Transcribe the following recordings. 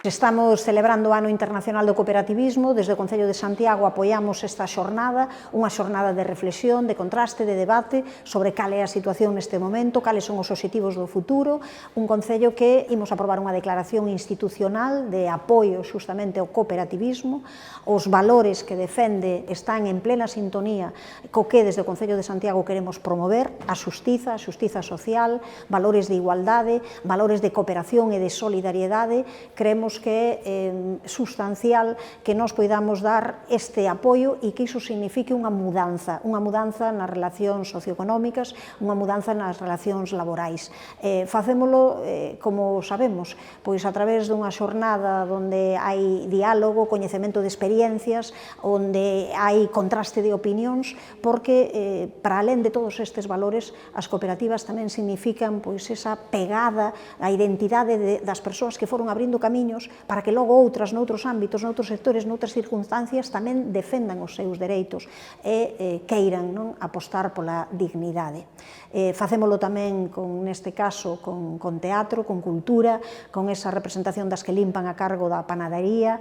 Estamos celebrando o Ano Internacional do Cooperativismo. Desde o Concello de Santiago apoiamos esta xornada, unha xornada de reflexión, de contraste, de debate sobre cal é a situación neste momento, cales son os obxectivos do futuro. Un Concello que imos aprobar unha declaración institucional de apoio xustamente ao cooperativismo. Os valores que defende están en plena sintonía co que desde o Concello de Santiago queremos promover: a xustiza social, valores de igualdade, valores de cooperación e de solidariedade. Creemos que é sustancial que nós poidamos dar este apoio e que iso signifique unha mudanza nas relacións socioeconómicas, unha mudanza nas relacións laborais. Facémolo, como sabemos, pois a través dunha xornada onde hai diálogo, coñecemento de experiencias, onde hai contraste de opinións, porque para alén de todos estes valores, as cooperativas tamén significan pois esa pegada á identidade das persoas que foron abrindo camiños para que logo outras, noutros ámbitos, noutros sectores, noutras circunstancias, tamén defendan os seus dereitos e queiran apostar pola dignidade. Facémolo tamén, neste caso, con teatro, con cultura, con esa representación das que limpan a cargo da panadería,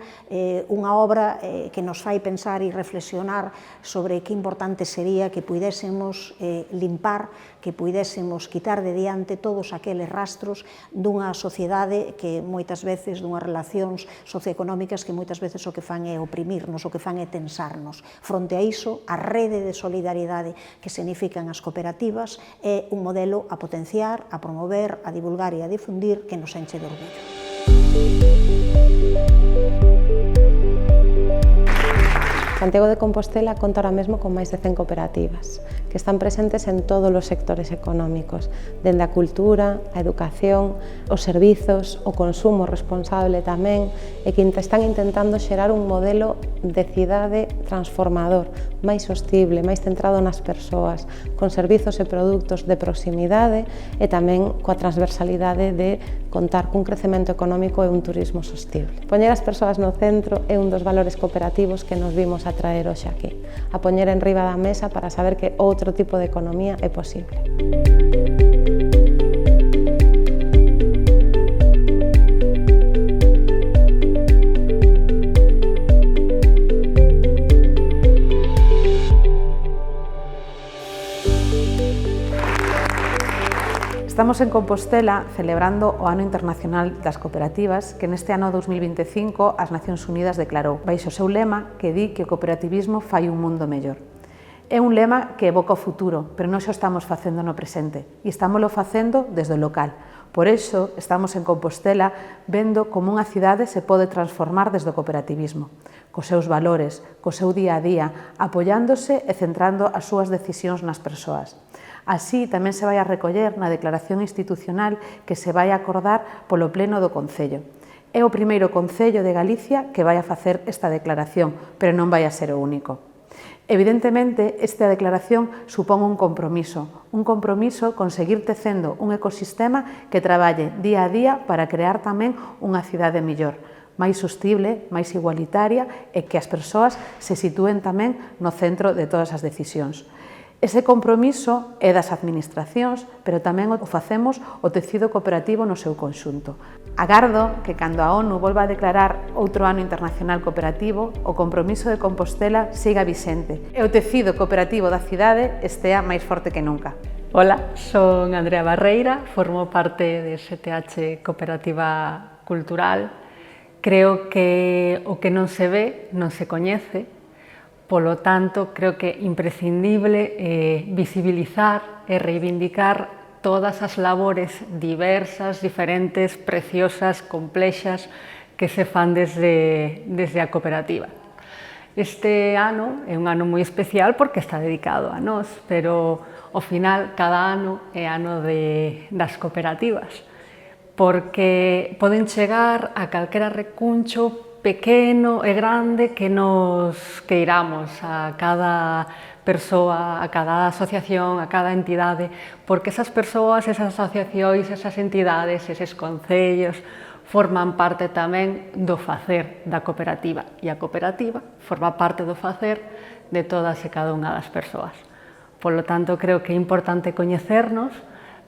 unha obra que nos fai pensar e reflexionar sobre que importante sería que puidésemos limpar, que puidésemos quitar de diante todos aqueles rastros dunha sociedade que moitas veces, dunhas relacións socioeconómicas que moitas veces o que fan é oprimirnos, o que fan é tensarnos. Fronte a iso, a rede de solidariedade que significan as cooperativas é un modelo a potenciar, a promover, a divulgar e a difundir que nos enche de orgullo. Santiago de Compostela conta ahora mesmo con máis de 100 cooperativas que están presentes en todos os sectores económicos, dende a cultura, a educación, os servizos, o consumo responsable tamén, e que están intentando xerar un modelo de cidade transformador, máis sostible, máis centrado nas persoas, con servizos e produtos de proximidade e tamén coa transversalidade de contar cun crecemento económico e un turismo sostible. Poñer as persoas no centro é un dos valores cooperativos que nos vimos a traer hoxe aquí, a poñer en riba da mesa para saber que outro tipo de economía é posible. Estamos en Compostela celebrando o Ano Internacional das Cooperativas que neste ano 2025 as Nacións Unidas declarou baixo o seu lema que di que o cooperativismo fai un mundo mellor. É un lema que evoca o futuro, pero nós xa estamos facendo no presente e estámoslo facendo desde o local. Por iso estamos en Compostela vendo como unha cidade se pode transformar desde o cooperativismo, cos seus valores, co seu día a día, apoiándose e centrando as súas decisións nas persoas. Así tamén se vai a recoller na declaración institucional que se vai a acordar polo Pleno do Concello. É o primeiro Concello de Galicia que vai a facer esta declaración, pero non vai a ser o único. Evidentemente, esta declaración supón un compromiso con seguir tecendo un ecosistema que traballe día a día para crear tamén unha cidade mellor, máis sostible, máis igualitaria e que as persoas se sitúen tamén no centro de todas as decisións. Ese compromiso é das administracións, pero tamén o facemos o tecido cooperativo no seu conxunto. Agardo que cando a ONU volva a declarar outro Ano Internacional Cooperativo, o compromiso de Compostela siga vixente e o tecido cooperativo da cidade estea máis forte que nunca. Ola, son Andrea Barreira, formo parte de STH Cooperativa Cultural. Creo que o que non se ve non se coñece. Polo tanto, creo que é imprescindible visibilizar e reivindicar todas as labores diversas, diferentes, preciosas, complexas que se fan desde a cooperativa. Este ano é un ano moi especial porque está dedicado a nós, pero ao final cada ano é ano das cooperativas, porque poden chegar a calquera recuncho pequeno e grande que nos queiramos, a cada persoa, a cada asociación, a cada entidade, porque esas persoas, esas asociacións, esas entidades, eses concellos, forman parte tamén do facer da cooperativa e a cooperativa forma parte do facer de todas e cada unha das persoas. Polo tanto, creo que é importante coñecernos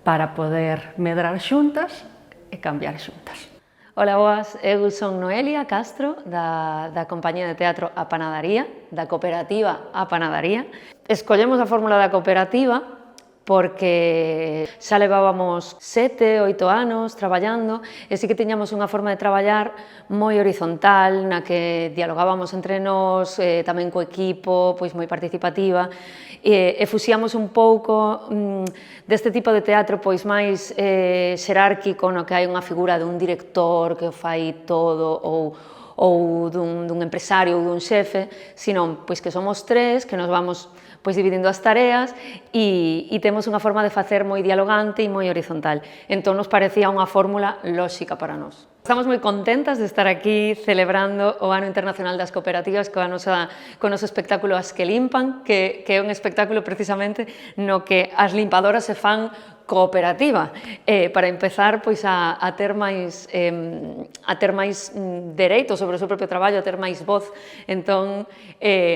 para poder medrar xuntas e cambiar xuntas. Ola, boas, eu son Noelia Castro da compañía de teatro A Panadaría, da cooperativa A Panadaría. Escollemos a fórmula da cooperativa porque xa levábamos 7, 8 anos traballando e sí que tiñamos unha forma de traballar moi horizontal, na que dialogábamos entre nós, tamén co equipo, pois moi participativa, e fuxíamos un pouco deste tipo de teatro pois máis xerárquico, no que hai unha figura dun director que o fai todo, ou dun empresario ou dun xefe, senón pois que somos tres, que nos vamos pois dividindo as tareas e temos unha forma de facer moi dialogante e moi horizontal. Entón nos parecía unha fórmula lóxica para nós. Estamos moi contentas de estar aquí celebrando o Ano Internacional das Cooperativas co noso espectáculo As que limpan, que é un espectáculo precisamente no que as limpadoras se fan cooperativa, para empezar pois a ter máis dereitos sobre o seu propio traballo, a ter máis voz. Entón,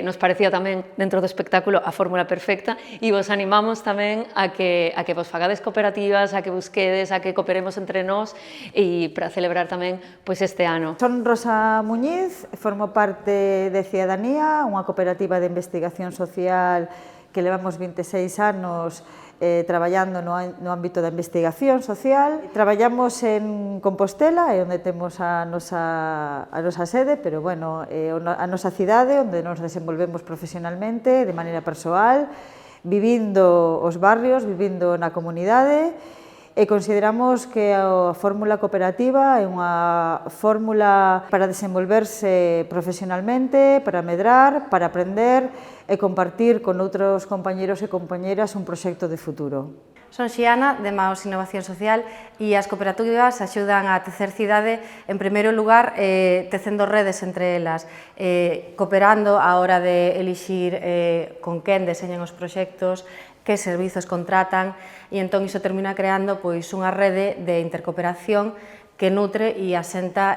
nos parecía tamén dentro do espectáculo a fórmula perfecta e vos animamos tamén a que vos fagades cooperativas, a que busquedes, a que cooperemos entre nós e para celebrar tamén pois este ano. Son Rosa Muñiz, formo parte de Cidadanía, unha cooperativa de investigación social que levamos 26 anos traballando no ámbito da investigación social. Traballamos en Compostela, é onde temos a nosa sede, pero bueno, a nosa cidade, onde nos desenvolvemos profesionalmente, de maneira persoal, vivindo os barrios, vivindo na comunidade, e consideramos que a fórmula cooperativa é unha fórmula para desenvolverse profesionalmente, para medrar, para aprender e compartir con outros compañeros e compañeras un proxecto de futuro. Son Xiana, de Maos Innovación Social, e as cooperativas axudan a tecer cidade, en primeiro lugar, tecendo redes entre elas, cooperando á hora de elixir con quen deseñan os proxectos, que servizos contratan, e entón iso termina creando pois unha rede de intercooperación que nutre e asenta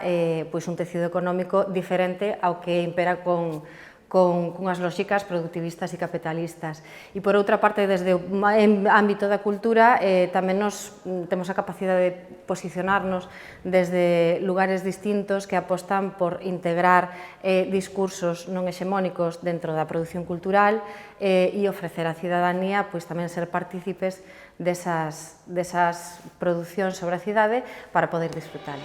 pois un tecido económico diferente ao que impera con unhas lóxicas productivistas e capitalistas. E por outra parte, desde o ámbito da cultura, tamén nos temos a capacidade de posicionarnos desde lugares distintos que apostan por integrar discursos non hexemónicos dentro da produción cultural e ofrecer á cidadanía pois tamén ser partícipes desas producións sobre a cidade para poder disfrutala.